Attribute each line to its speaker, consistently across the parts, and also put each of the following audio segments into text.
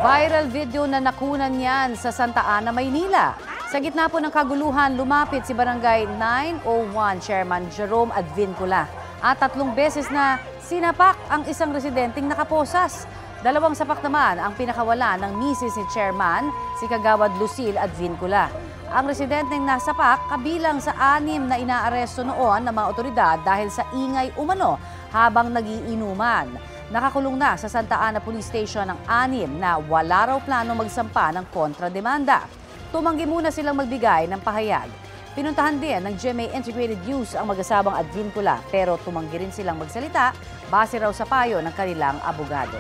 Speaker 1: Viral video na nakunan yan sa Santa Ana, Maynila. Sa gitna po ng kaguluhan, lumapit si Barangay 901 Chairman Jerome Advincula at 3 beses na sinapak ang isang residenteng nakaposas. 2 sapak naman ang pinakawala ng misis ni Chairman, si Kagawad Lucille Advincula. Ang residenteng nasapak kabilang sa 6 na inaaresto noon ng mga otoridad dahil sa ingay umano habang nagiinuman. Nakakulong na sa Santa Ana Police Station ang 6 na wala raw plano magsampa ng kontrademanda. Tumanggi muna silang magbigay ng pahayag. Pinuntahan din ng GMA Integrated News ang mag-asabang Advincula pero tumanggi rin silang magsalita base raw sa payo ng kanilang abogado.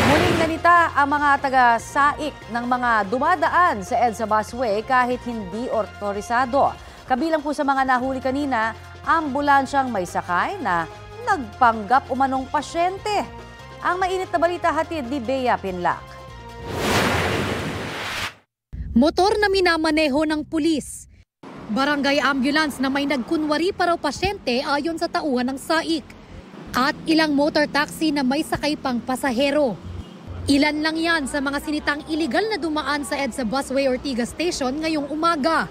Speaker 1: Muling nanita ang mga taga-saik ng mga dumadaan sa EDSA busway kahit hindi otorisado. Kabilang po sa mga nahuli kanina, ambulansyang may sakay na nagpanggap umanong pasyente. Ang mainit na balita hatid ni Bea Pinlac.
Speaker 2: Motor na minamaneho ng pulis. Barangay ambulance na may nagkunwari pa raw pasyente ayon sa tauhan ng SAIC. At ilang motor taxi na may sakay pang pasahero. Ilan lang yan sa mga sinitang iligal na dumaan sa EDSA Busway Ortigas Station ngayong umaga.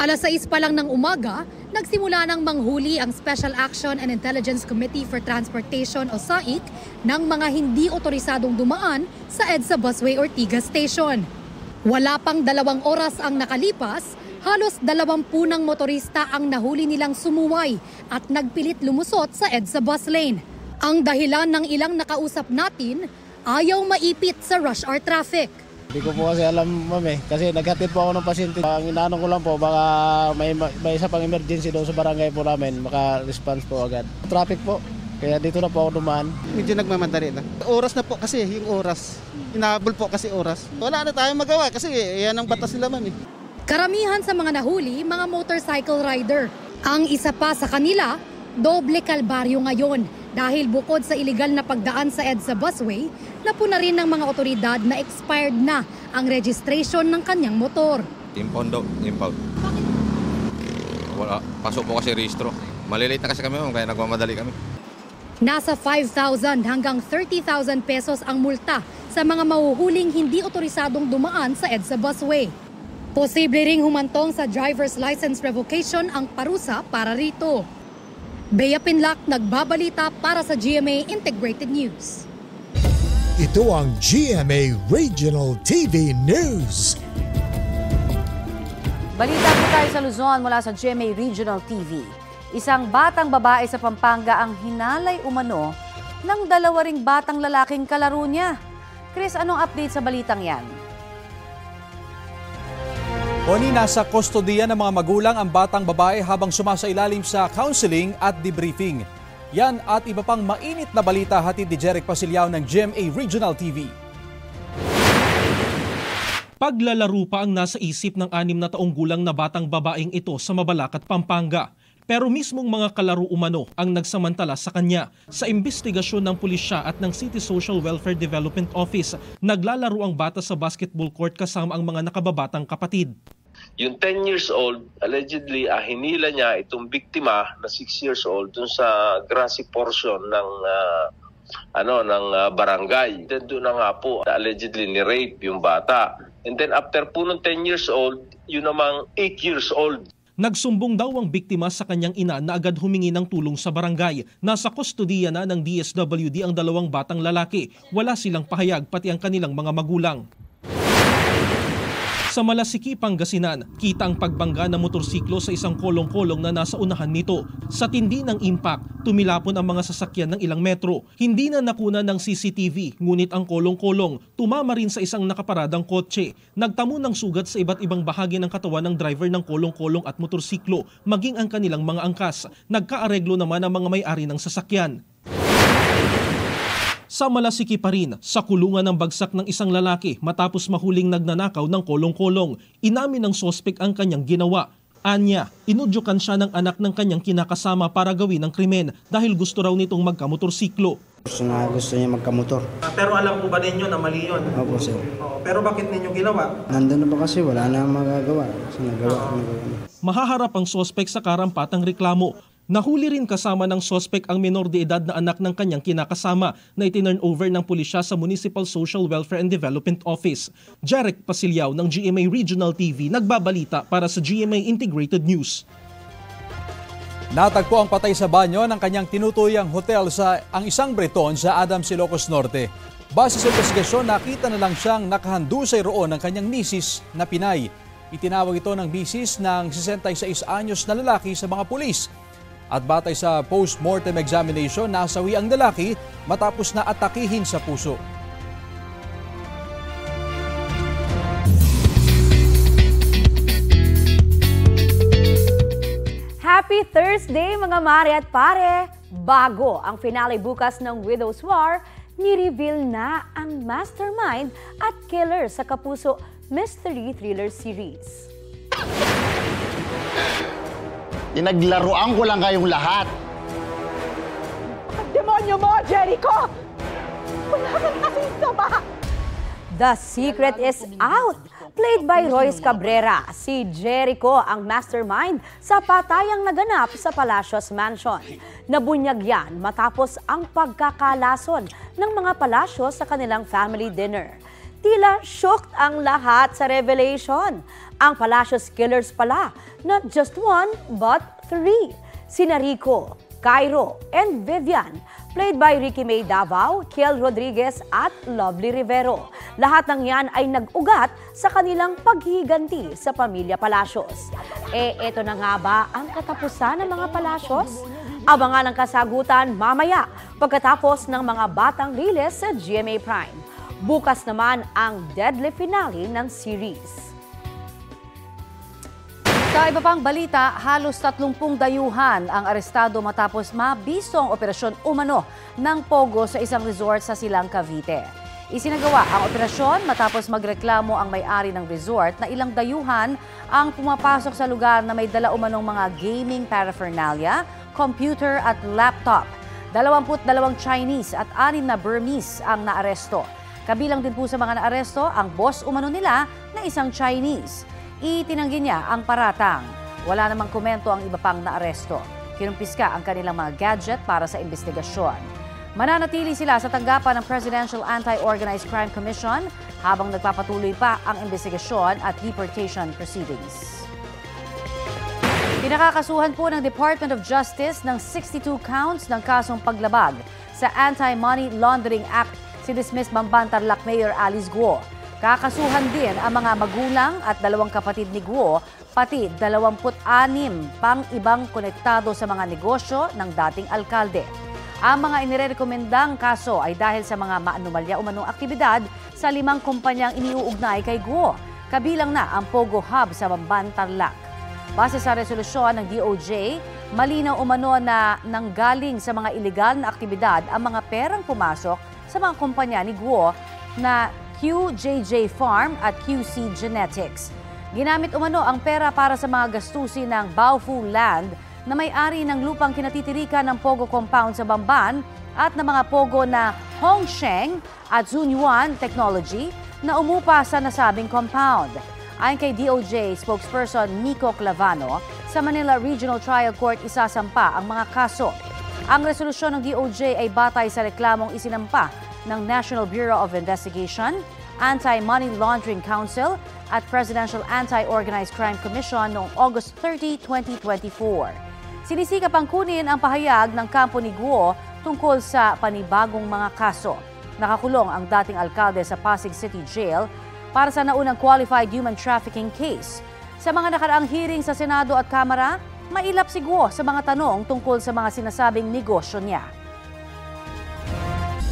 Speaker 2: 6:00 pa lang ng umaga, nagsimula ng manghuli ang Special Action and Intelligence Committee for Transportation o SAIC ng mga hindi otorisadong dumaan sa EDSA Busway Ortigas Station. Wala pang 2 oras ang nakalipas, halos 20 ng motorista ang nahuli nilang sumuway at nagpilit lumusot sa EDSA bus lane. Ang dahilan ng ilang nakausap natin, ayaw maipit sa rush hour traffic.
Speaker 3: Hindi ko po kasi alam, ma'am kasi naghatid po ako ng pasyente. Ang inaano ko lang po, baka may isa pang emergency doon sa barangay po namin, maka-response po agad. Traffic po, kaya dito na po ako dumaan.
Speaker 4: Medyo nagmamadali na. Oras na po kasi, yung oras. Inaabol po kasi oras. Wala na tayong magawa kasi yan ang batas nila, ma'am.
Speaker 2: Karamihan sa mga nahuli, mga motorcycle rider. Ang isa pa sa kanila, doble kalbaryo ngayon. Dahil bukod sa iligal na pagdaan sa EDSA busway, napuna rin ng mga otoridad na expired na ang registration ng kanyang motor.
Speaker 5: Impound. Bakit? Wala, pasok po kasi rehistro. Malilate na kasi kami, kaya nagmamadali kami.
Speaker 2: Nasa 5,000 hanggang 30,000 pesos ang multa sa mga mahuhuling hindi otorisadong dumaan sa EDSA busway. Posible ring humantong sa driver's license revocation ang parusa para rito. Bea Pinlac, nagbabalita para sa GMA Integrated News.
Speaker 6: Ito ang GMA Regional TV News.
Speaker 1: Balita po tayo sa Luzon mula sa GMA Regional TV. Isang batang babae sa Pampanga ang hinalay umano ng 2 ring batang lalaking kalaro niya. Chris, anong update sa balitang yan?
Speaker 7: Oni, nasa kustodiya ng mga magulang ang batang babae habang sumasailalim sa counseling at debriefing. Yan at iba pang mainit na balita hatid ni Jeric Pasilyao ng GMA Regional TV. Paglalaro pa ang nasa isip ng 6 na taong gulang na batang babaeng ito sa Mabalacat, Pampanga. Pero mismong mga kalaro umano ang nagsamantala sa kanya. Sa imbestigasyon ng pulisya at ng City Social Welfare Development Office, naglalaro ang bata sa basketball court kasama ang mga nakababatang kapatid.
Speaker 8: Yung 10 years old, allegedly, hinila niya itong biktima na 6 years old dun sa grassy portion ng barangay. Then doon na nga po, allegedly ni-rape yung bata. And then after po ng 10 years old, yun namang 8 years old.
Speaker 7: Nagsumbong daw ang biktima sa kanyang ina na agad humingi ng tulong sa barangay. Nasa kustodiya na ng DSWD ang 2 batang lalaki. Wala silang pahayag pati ang kanilang mga magulang. Sa Malasiki, Pangasinan, kita ang pagbangga ng motorsiklo sa isang kolong-kolong na nasa unahan nito. Sa tindi ng impact, tumilapon ang mga sasakyan ng ilang metro. Hindi na nakunan ng CCTV, ngunit ang kolong-kolong tumama rin sa isang nakaparadang kotse. Nagtamo ng sugat sa iba't ibang bahagi ng katawan ng driver ng kolong-kolong at motorsiklo, maging ang kanilang mga angkas. Nagkaareglo naman ang mga may-ari ng sasakyan. Sa Malasiki pa rin, sa kulungan ng bagsak ng isang lalaki matapos mahuling nagnanakaw ng kolong-kolong. Inamin ng sospek ang kanyang ginawa. Anya, inudyukan siya ng anak ng kanyang kinakasama para gawin ang krimen dahil gusto raw nitong magkamotorsiklo.
Speaker 9: Gusto niya magkamotor.
Speaker 10: Pero alam po ba ninyo na mali yun?
Speaker 9: Opo, sir.
Speaker 10: Pero bakit ninyo ginawa?
Speaker 9: Nandun na ba kasi wala na magagawa. Kasi nagawa.
Speaker 7: Mahaharap ang sospek sa karampatang reklamo. Nahuli rin kasama ng suspect ang menor de edad na anak ng kanyang kinakasama na itinurn over ng pulisya sa Municipal Social Welfare and Development Office. Jarek Pasilyaw ng GMA Regional TV nagbabalita para sa GMA Integrated News.
Speaker 11: Natagpo ang patay sa banyo ng kanyang tinutuyang hotel sa ang isang Breton sa Adams, Ilocos Norte. Base sa investigasyon, nakita na lang siyang nakahandusay roon ng kanyang misis na Pinay. Itinawag ito ng misis ng 66 anyos na lalaki sa mga pulis. At batay sa post-mortem examination, nasawi ang lalaki matapos na atakihin sa puso.
Speaker 1: Happy Thursday mga mare at pare! Bago ang finale bukas ng Widow's War, ni-reveal na ang mastermind at killer sa Kapuso Mystery Thriller Series.
Speaker 12: Inaglaruan ko lang kayong lahat.
Speaker 13: Demonyo mo, Jericho! Wala kang kasing sama!
Speaker 1: The secret is out! Played by Royce Cabrera, si Jericho ang mastermind sa patayang naganap sa Palacios Mansion. Nabunyag yan matapos ang pagkakalason ng mga Palacios sa kanilang family dinner. Tila shocked ang lahat sa revelation. Ang Palacios killers pala, not just one but three. Sina Rico, Cairo, and Vivian, played by Ricky May Davao, Kiel Rodriguez at Lovely Rivero. Lahat ng yan ay nag-ugat sa kanilang paghiganti sa pamilya Palacios. Eto na nga ba ang katapusan ng mga Palacios? Abangan ang kasagutan mamaya pagkatapos ng mga batang riles sa GMA Prime. Bukas naman ang deadly finale ng series. Sa iba pang balita, halos 30 dayuhan ang arestado matapos mabisong operasyon umano ng pogo sa isang resort sa Silang, Cavite. Isinagawa ang operasyon matapos magreklamo ang may-ari ng resort na ilang dayuhan ang pumapasok sa lugar na may dala umanong mga gaming paraphernalia, computer at laptop. 22 Chinese at 6 na Burmese ang naaresto. Kabilang din po sa mga naaresto ang boss umano nila na isang Chinese. Itinanggi niya ang paratang. Wala namang komento ang iba pang naaresto. Kinumpiska ang kanilang mga gadget para sa investigasyon. Mananatili sila sa tanggapan ng Presidential Anti-Organized Crime Commission habang nagpapatuloy pa ang investigasyon at deportation proceedings. Pinakakasuhan po ng Department of Justice ng 62 counts ng kasong paglabag sa Anti-Money Laundering Act si dismissed Bamban-Tarlac Mayor Alice Guo. Kakasuhan din ang mga magulang at 2 kapatid ni Guo, pati 26 pang ibang konektado sa mga negosyo ng dating alkalde. Ang mga inirekomendang kaso ay dahil sa mga maanumalya umanong aktibidad sa 5 kumpanyang iniuugnay kay Guo, kabilang na ang Pogo Hub sa Bamban-Tarlac. Base sa resolusyon ng DOJ, malinaw umano na nanggaling sa mga ilegal na aktibidad ang mga perang pumasok sa mga kumpanya ni Guo na QJJ Farm at QC Genetics. Ginamit umano ang pera para sa mga gastusin ng Baofu Land na may-ari ng lupang kinatitirikan ng Pogo Compound sa Bamban at ng mga Pogo na Hongsheng at Zunyuan Technology na umupa sa nasabing compound. Ayon kay DOJ spokesperson Nico Clavano, sa Manila Regional Trial Court isasampa ang mga kaso. Ang resolusyon ng DOJ ay batay sa reklamong isinampa ng National Bureau of Investigation, Anti-Money Laundering Council at Presidential Anti-Organized Crime Commission noong August 30, 2024. Sinisikap ang kunin ang pahayag ng kampo ni Guo tungkol sa panibagong mga kaso. Nakakulong ang dating alkalde sa Pasig City Jail para sa naunang qualified human trafficking case. Sa mga nakaraang hearing sa Senado at Kamara, mailap si Guo sa mga tanong tungkol sa mga sinasabing negosyo niya.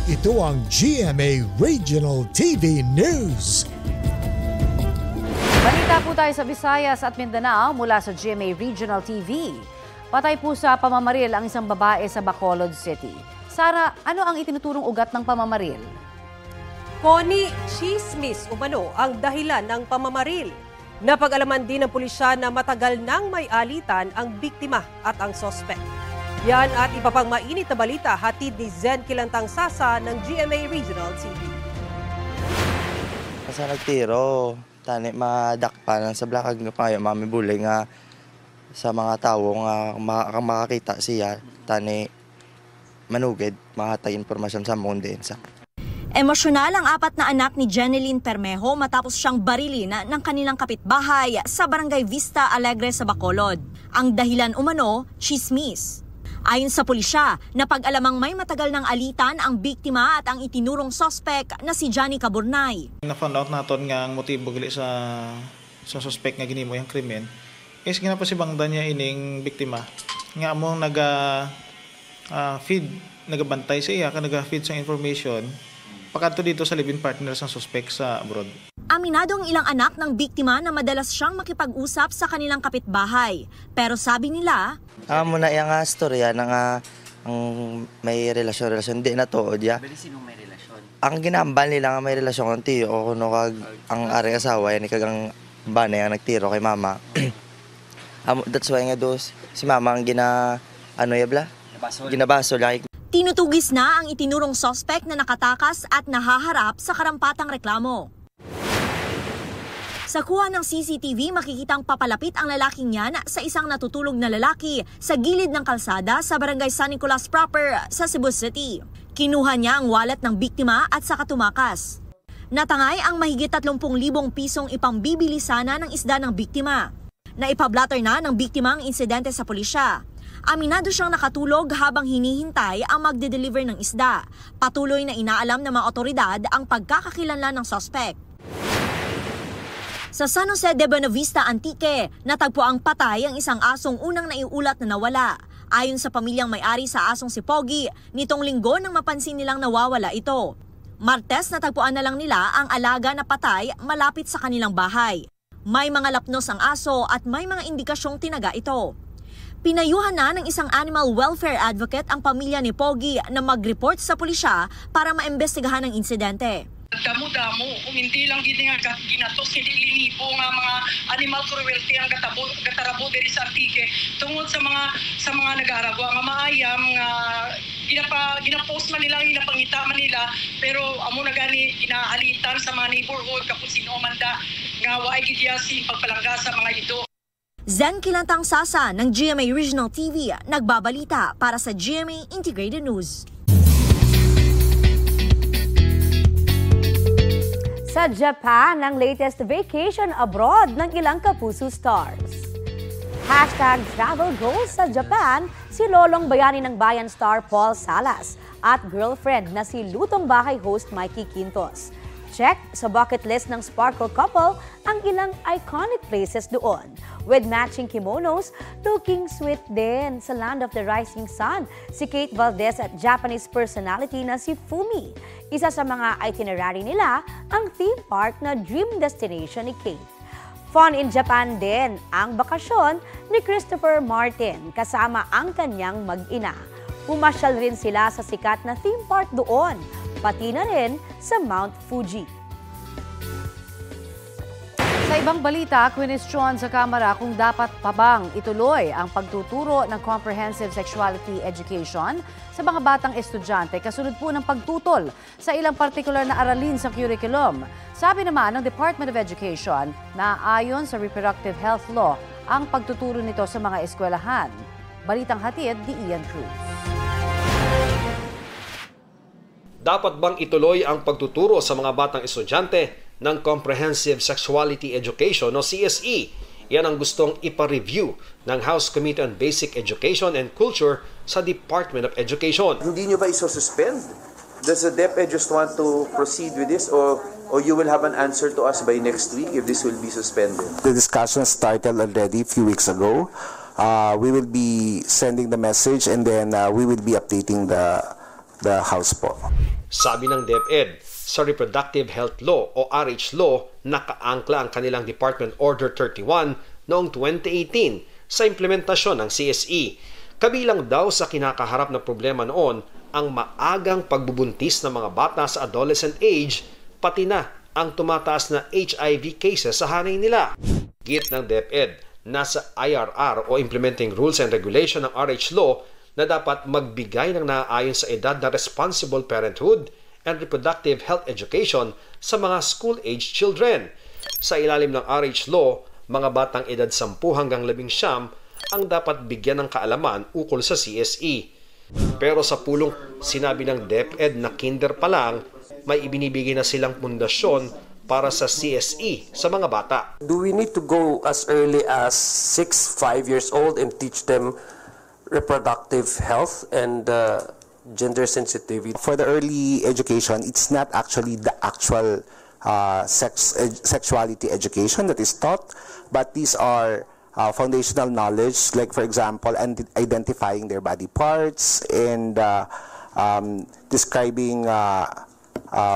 Speaker 6: Ito ang GMA Regional TV News.
Speaker 1: Balita po tayo sa Visayas at Mindanao mula sa GMA Regional TV. Patay po sa pamamaril ang isang babae sa Bacolod City. Sara, ano ang itinuturong ugat ng pamamaril?
Speaker 14: Connie, chismis umano ang dahilan ng pamamaril. Napag-alaman din ng pulisya na matagal nang may alitan ang biktima at ang sospek. Yan at iba pang mainit na balita hatid ni Zen Kilantang Sasa ng GMA Regional TV.
Speaker 15: Kasi nagtiro, tani madakpanan sa blakag nga payo, mami bulay nga sa mga tao nga makakita siya tani manugid mahatay impormasyon sa mundo sa.
Speaker 16: Emosyonal ang 4 na anak ni Jeneline Permejo matapos siyang barilin ng kanilang kapitbahay sa Barangay Vista Alegre sa Bacolod. Ang dahilan umano, chismis. Ayon sa pulisya, napag-alamang may matagal ng alitan ang biktima at ang itinurong suspect na si Johnny Caburnay.
Speaker 10: Na-found out naton nga ang motibo gali sa suspect nga ginimo yung krimen. Is ginapasibangdan niya ining biktima. Nga among feed, nagabantay sa iya, naga-feed sa information pagkanto dito sa live-in partner sa suspect sa abroad.
Speaker 16: Aminado ang ilang anak ng biktima na madalas siyang makipag-usap sa kanilang kapitbahay. Pero sabi nila,
Speaker 15: muna yung storya na nga ang may relasyon, di na to, diya.
Speaker 17: Sinong may relasyon?
Speaker 15: Ang ginambal nila nga may relasyon konti o kuno kag ang ari asawa yan kagang bane ang nagtiro kay mama. That's why nga si mama ang ginabaso like.
Speaker 16: Tinutugis na ang itinurong suspect na nakatakas at nahaharap sa karampatang reklamo. Sa kuha ng CCTV, makikitang papalapit ang lalaking yan sa isang natutulog na lalaki sa gilid ng kalsada sa Barangay San Nicolas proper sa Cebu City. Kinuha niya ang wallet ng biktima at saka tumakas. Natangay ang mahigit 30,000 pisong ipambibili sana ng isda ng biktima. Naipablatter na ng biktima ang insidente sa pulisya. Aminado siyang nakatulog habang hinihintay ang magde-deliver ng isda. Patuloy na inaalam ng mga otoridad ang pagkakakilanlan ng suspect. Sa San Jose de Buenavista, Antique, natagpo ang patay ang isang asong unang naiulat na nawala. Ayon sa pamilyang may-ari sa asong si Pogi, nitong linggo nang mapansin nilang nawawala ito. Martes natagpuan na lang nila ang alaga na patay malapit sa kanilang bahay. May mga lapnos ang aso at may mga indikasyong tinaga ito. Pinayuhan na ng isang animal welfare advocate ang pamilya ni Pogi na mag-report sa pulisya para maimbestigahan ang insidente.
Speaker 18: Damo-damo, kung hindi lang gini nga ginatos, hindi linipo nga mga animal cruelty ang gatarabo diri sa Antique tungod sa mga nag-aaragwa nga maayam nga ginapost man nila, ginapangita man nila, pero amo na gani inaalitan sa mga neighborhood kapag sino manda nga waay gidyasi pagpalangga sa mga ito.
Speaker 16: Zen Kilantang Sasa ng GMA Regional TV nagbabalita para sa GMA Integrated News.
Speaker 1: Sa Japan, ang latest vacation abroad ng ilang kapuso stars. #travel goals sa Japan, si Lolong Bayani ng Bayan star Paul Salas at girlfriend na si Lutong Bahay host Mikey Quintos. Check sa bucket list ng Sparkle couple ang ilang iconic places doon. With matching kimonos, looking sweet din sa Land of the Rising Sun si Kate Valdez at Japanese personality na si Fumi. Isa sa mga itinerary nila ang theme park na dream destination ni Kate. Fun in Japan din ang bakasyon ni Christopher Martin kasama ang kanyang mag-ina. Pumasyal rin sila sa sikat na theme park doon, pati na rin sa Mount Fuji. Sa ibang balita, kwinestiyon sa Kamara kung dapat pa bang ituloy ang pagtuturo ng comprehensive sexuality education sa mga batang estudyante kasunod po ng pagtutol sa ilang partikular na aralin sa curriculum. Sabi naman ng Department of Education na ayon sa reproductive health law ang pagtuturo nito sa mga eskwelahan. Balitang hatid ni Ian Cruz.
Speaker 19: Dapat bang ituloy ang pagtuturo sa mga batang estudyante ng Comprehensive Sexuality Education o CSE? Yan ang gustong ipa-review ng House Committee on Basic Education and Culture sa Department of Education.
Speaker 20: Hindi nyo ba iso-suspend? Does the DepEd just want to proceed with this or you will have an answer to us by next week if this will be suspended?
Speaker 21: The discussion started already a few weeks ago. We will be sending the message and then we will be updating the House po.
Speaker 19: Sabi ng DepEd, sa Reproductive Health Law o RH Law, nakaangkla ang kanilang Department Order 31 noong 2018 sa implementasyon ng CSE. Kabilang daw sa kinakaharap na problema noon ang maagang pagbubuntis ng mga bata sa adolescent age, pati na ang tumataas na HIV cases sa hanay nila. Git ng DepEd, nasa IRR o Implementing Rules and Regulation ng RH Law na dapat magbigay ng naaayon sa edad na responsible parenthood and reproductive health education sa mga school-age children. Sa ilalim ng RH Law, mga batang edad 10 hanggang 19 ang dapat bigyan ng kaalaman ukol sa CSE. Pero sa pulong sinabi ng DepEd na kinder pa lang, may ibinibigay na silang pundasyon para sa CSE sa mga bata.
Speaker 17: Do we need to go as early as 5 years old and teach them reproductive health and gender sensitivity?
Speaker 21: For the early education, it's not actually the actual sexuality education that is taught, but these are foundational knowledge, like for example, identifying their body parts and describing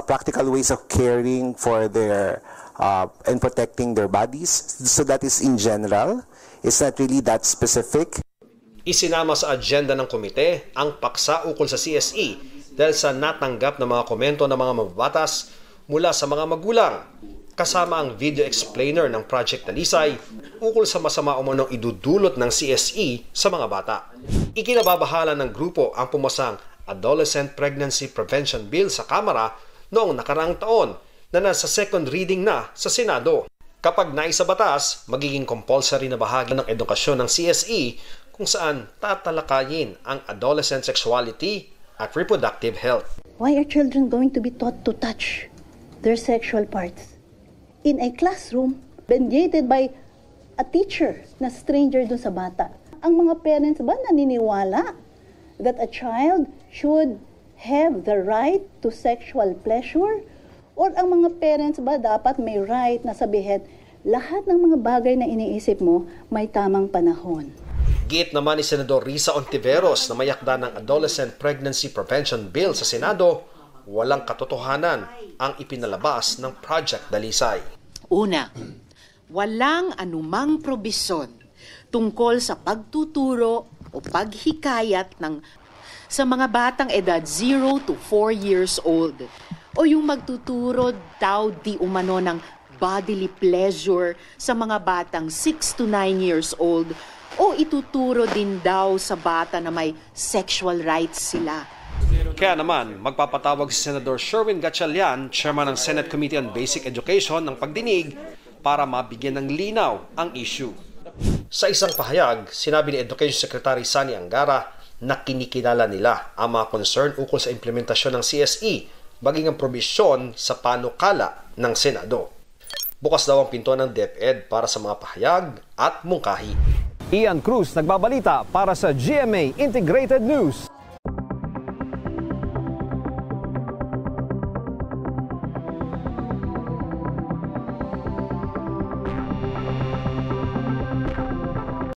Speaker 21: practical ways of caring for their and protecting their bodies. So that is in general. It's not really that specific.
Speaker 19: Isinama sa agenda ng komite ang paksa ukol sa CSE dahil sa natanggap na mga komento ng mga mababatas mula sa mga magulang, kasama ang video explainer ng Project Dalisay ukol sa masama umanong idudulot ng CSE sa mga bata. Ikinababahala ng grupo ang pumasang Adolescent Pregnancy Prevention Bill sa Kamara noong nakaraang taon na nasa second reading na sa Senado. Kapag naisabatas, magiging compulsory na bahagi ng edukasyon ng CSE kung saan tatalakayin ang adolescent sexuality at reproductive health.
Speaker 22: Why are children going to be taught to touch their sexual parts in a classroom mediated by a teacher na stranger dun sa bata? Ang mga parents ba naniniwala that a child should have the right to sexual pleasure? Or ang mga parents ba dapat may right na sabihin, lahat ng mga bagay na iniisip mo may tamang panahon?
Speaker 19: Giit naman ni Senador Risa Ontiveros na mayakda ng Adolescent Pregnancy Prevention Bill sa Senado, walang katotohanan ang ipinalabas ng Project Dalisay.
Speaker 23: Una, walang anumang probisyon tungkol sa pagtuturo o paghikayat sa mga batang edad 0 to 4 years old o yung magtuturo daw di umano ng bodily pleasure sa mga batang 6 to 9 years old o ituturo din daw sa bata na may sexual rights sila.
Speaker 19: Kaya naman, magpapatawag si Senador Sherwin Gatchalian, chairman ng Senate Committee on Basic Education, ng pagdinig para mabigyan ng linaw ang issue. Sa isang pahayag, sinabi ni Education Secretary Sani Angara na kinikilala nila ang mga concern ukol sa implementasyon ng CSE, baging ang probisyon sa panukala ng Senado. Bukas daw ang pinto ng DepEd para sa mga pahayag at mungkahi.
Speaker 11: Ian Cruz nagbabalita para sa GMA Integrated News.